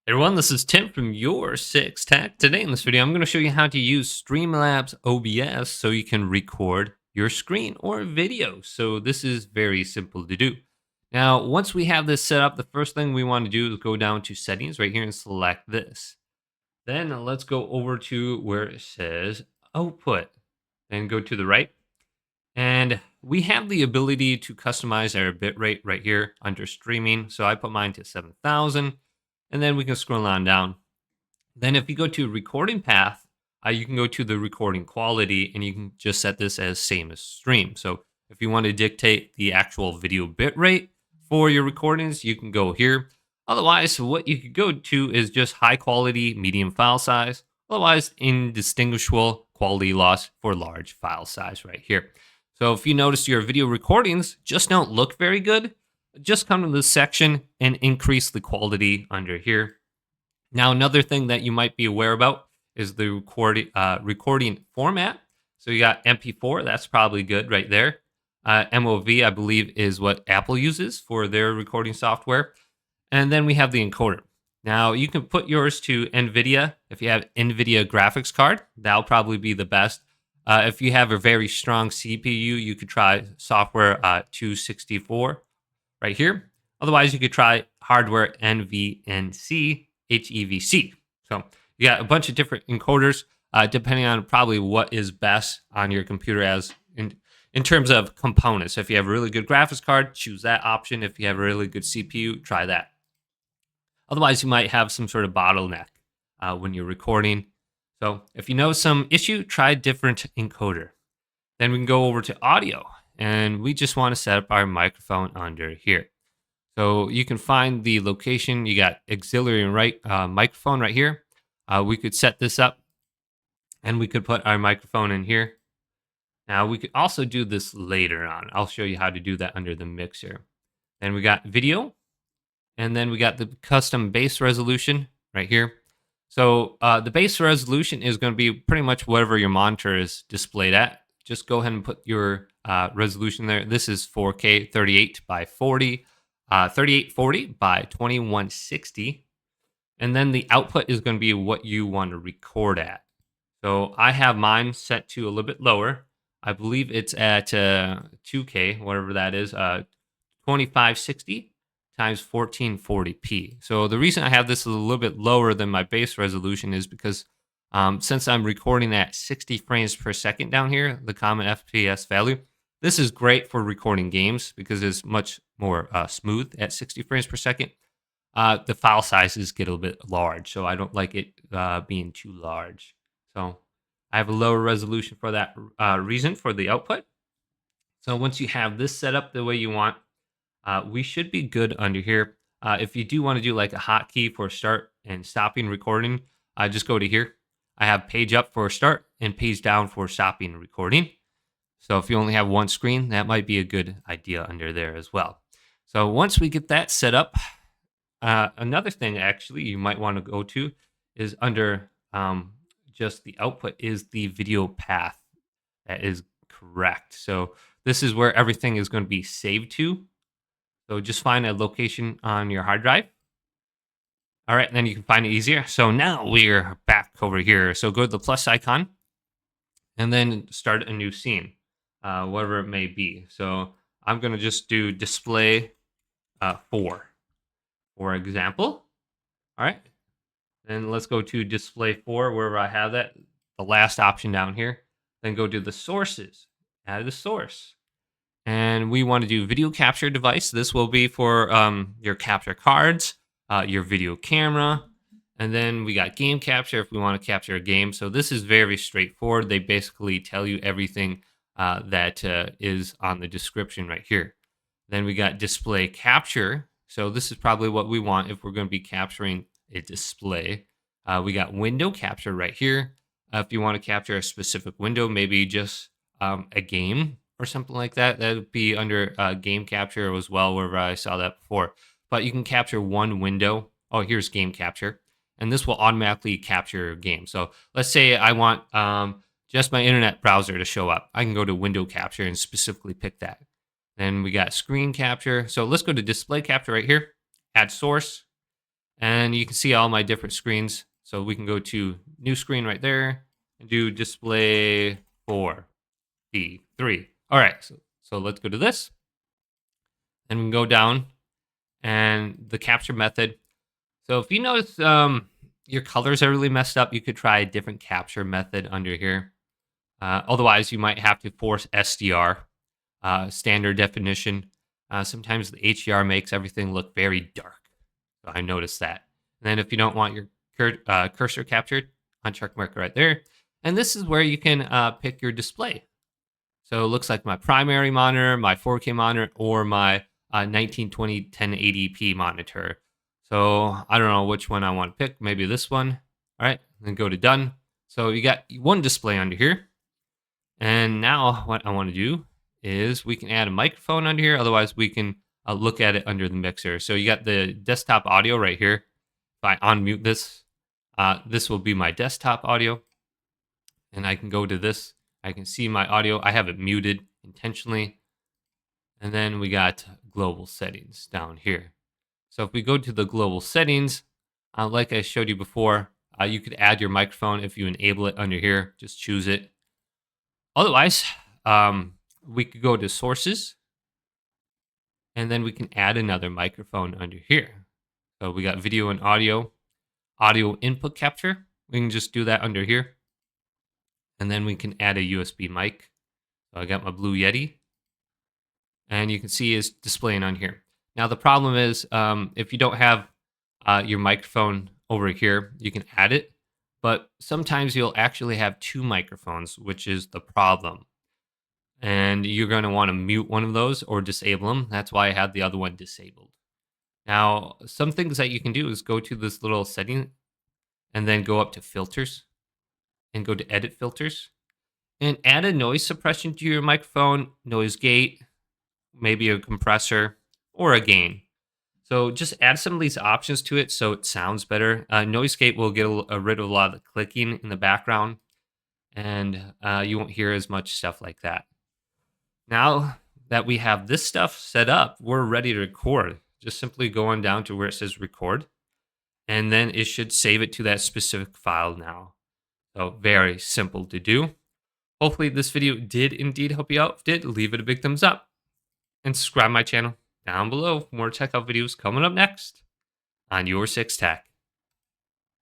Hey everyone, this is Tim from Your Six Tech. Today in this video, I'm going to show you how to use Streamlabs OBS so you can record your screen or video. So this is very simple to do. Now, once we have this set up, the first thing we want to do is go down to settings right here and select this. Then let's go over to where it says output and go to the right. And we have the ability to customize our bitrate right here under streaming. So I put mine to 7,000 and then we can scroll on down. Then if you go to recording path, you can go to the recording quality and you can just set this as same as stream. So if you want to dictate the actual video bitrate for your recordings, you can go here. Otherwise, what you could go to is just high quality, medium file size. Otherwise, indistinguishable quality loss for large file size right here. So if you notice your video recordings just don't look very good, just come to this section and increase the quality under here. Now, another thing that you might be aware about is the recording format. So you got MP4, that's probably good right there. MOV, I believe, is what Apple uses for their recording software. And then we have the encoder. Now, you can put yours to NVIDIA. If you have NVIDIA graphics card, that'll probably be the best. If you have a very strong CPU, you could try software 264 right here. Otherwise, you could try hardware NVENC, HEVC. So you got a bunch of different encoders, depending on probably what is best on your computer as in terms of components. So if you have a really good graphics card, choose that option. If you have a really good CPU, try that. Otherwise, you might have some sort of bottleneck when you're recording. So if you know some issue, try a different encoder. Then we can go over to audio, and we just want to set up our microphone under here. So you can find the location. You got auxiliary microphone right here. We could set this up, and we could put our microphone in here. Now, we could also do this later on. I'll show you how to do that under the mixer. Then we got video, and then we got the custom base resolution right here. So the base resolution is going to be pretty much whatever your monitor is displayed at. Just go ahead and put your resolution there. This is 4K 38 by 40, 3840 by 2160. And then the output is going to be what you want to record at. So I have mine set to a little bit lower. I believe it's at 2K, whatever that is, 2560 times 1440p. So the reason I have this a little bit lower than my base resolution is because since I'm recording at 60 frames per second down here, the common FPS value, this is great for recording games because it's much more smooth at 60 frames per second. The file sizes get a little bit large, so I don't like it being too large. So I have a lower resolution for that reason for the output. So once you have this set up the way you want, we should be good under here. If you do want to do like a hotkey for start and stopping recording, just go to here. I have page up for start and page down for stopping recording. So if you only have one screen, that might be a good idea under there as well. So once we get that set up, another thing actually you might want to go to is under just the output is the video path. That is correct. So this is where everything is going to be saved to. So just find a location on your hard drive. All right, then you can find it easier. So now we're back over here. So go to the plus icon and then start a new scene, whatever it may be. So I'm going to just do display 4, for example. All right, then let's go to display 4, wherever I have that, the last option down here. Then go to the sources, add the source. And we want to do video capture device. This will be for your capture cards, your video camera. And then we got game capture if we want to capture a game. So this is very straightforward. They basically tell you everything that is on the description right here. Then we got display capture. So this is probably what we want if we're going to be capturing a display. We got window capture right here. If you want to capture a specific window, maybe just a game or something like that, that would be under game capture as well, wherever I saw that before. But you can capture one window. Oh, here's game capture. And this will automatically capture a game. So let's say I want just my internet browser to show up. I can go to window capture and specifically pick that. Then we got screen capture. So let's go to display capture right here. Add source. And you can see all my different screens. So we can go to new screen right there and do display 4D3. All right, so let's go to this and we can go down and the capture method. So if you notice your colors are really messed up, you could try a different capture method under here. Otherwise, you might have to force SDR, standard definition. Sometimes the HDR makes everything look very dark. So I noticed that. And then if you don't want your cursor captured, uncheck mark right there. And this is where you can pick your display. So it looks like my primary monitor, my 4K monitor, or my 1920 1080p monitor. So I don't know which one I want to pick. Maybe this one. All right, then go to done. So you got one display under here. And now what I want to do is we can add a microphone under here. Otherwise, we can look at it under the mixer. So you got the desktop audio right here. If I unmute this, this will be my desktop audio. And I can go to this. I can see my audio. I have it muted intentionally. And then we got global settings down here. So if we go to the global settings, like I showed you before, you could add your microphone if you enable it under here. Just choose it. Otherwise, we could go to sources. And then we can add another microphone under here. So we got video and audio input capture. We can just do that under here. And then we can add a USB mic. So I got my Blue Yeti. And you can see it's displaying on here. Now the problem is if you don't have your microphone over here, you can add it. But sometimes you'll actually have two microphones, which is the problem. And you're going to want to mute one of those or disable them. That's why I had the other one disabled. Now, some things that you can do is go to this little setting and then go up to filters and go to edit filters and add a noise suppression to your microphone, noise gate, maybe a compressor or a gain. So just add some of these options to it so it sounds better. Noise gate will get rid of a lot of the clicking in the background and you won't hear as much stuff like that. Now that we have this stuff set up, we're ready to record. Just simply go on down to where it says record, and then it should save it to that specific file now. So very simple to do. Hopefully this video did indeed help you out. If it did, leave it a big thumbs up and subscribe to my channel down below for more tech out videos coming up next on Your 6 Tech.